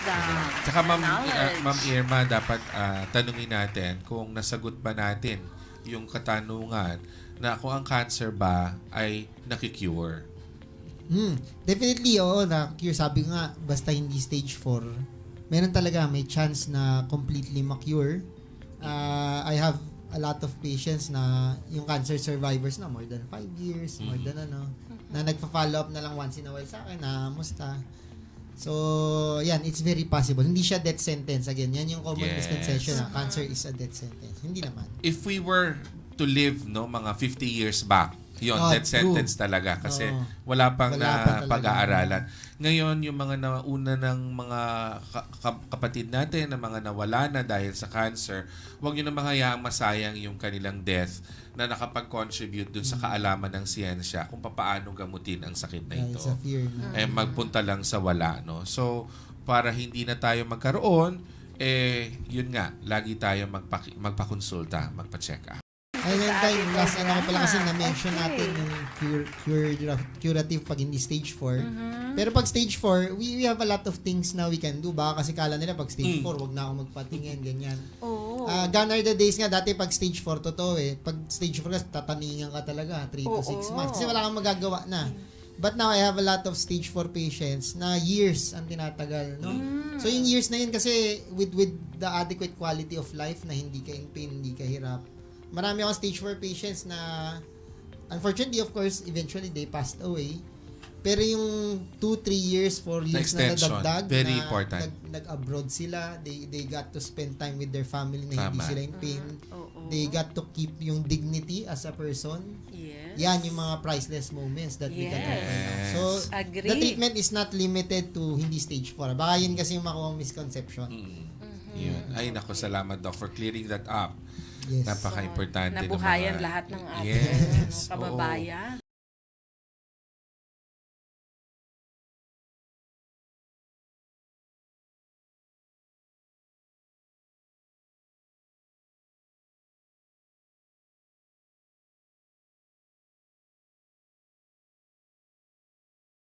Tsaka knowledge. Ma'am Irma, dapat tanungin natin kung nasagot ba natin yung katanungan na kung ang cancer ba ay nakikure. Definitely, oo. Na-cure. Sabi nga, basta hindi stage 4, meron talaga, may chance na completely ma-cure. I have a lot of patients na yung cancer survivors na more than 5 years, more than na nagpa-follow up na lang once in a while sa akin na musta. So, yan, it's very possible. Hindi siya death sentence. Again, yan yung common Yes. misconception na cancer is a death sentence. Hindi naman. If we were to live mga 50 years back, yun, death True. sentence talaga kasi Oo. wala pang Wala na pa talaga. pag-aaralan. Ngayon, yung mga nauna ng mga kapatid natin na mga nawala na dahil sa cancer, huwag nyo na hayaang masayang yung kanilang death na nakapag-contribute dun sa kaalaman ng siyensya kung paano gamutin ang sakit na Dahil ito. sa fear na. Magpunta lang sa wala, no? So, para hindi na tayo magkaroon, yun nga, lagi tayo magpakonsulta, magpa-check up. Ayun yung time, last ko pala kasi na-mention Okay. natin yung curative pag hindi stage 4. Pero pag stage 4, we have a lot of things na we can do. Baka kasi kala nila pag stage 4, wag na ako magpatingin, ganyan. Oo. Gone are the days nga, dati pag stage 4, totoo Pag stage 4 kasi tataningan ka talaga, 3 to 6 months. Kasi wala kang magagawa na. But now, I have a lot of stage 4 patients na years ang tinatagal, no? So, yung years na yun kasi with the adequate quality of life na hindi ka in pain, hindi ka hirap. Marami akong stage 4 patients na unfortunately, of course, eventually they passed away. Pero yung 2, 3 years, 4 years na extension, nadagdag, very na important. nag-abroad sila, they got to spend time with their family na hindi Tama. sila in pain. Oo. They got to keep yung dignity as a person. Yes. Yan yung mga priceless moments that we can have. Yes. So, Agree. the treatment is not limited to hindi stage 4. Baka yun kasi yung makuha misconception. Yun. Ay, naku, salamat, Doc, for clearing that up. Yes. Napaka-importante. ng Nabuhayan mga- lahat ng ating Yes. kababayan.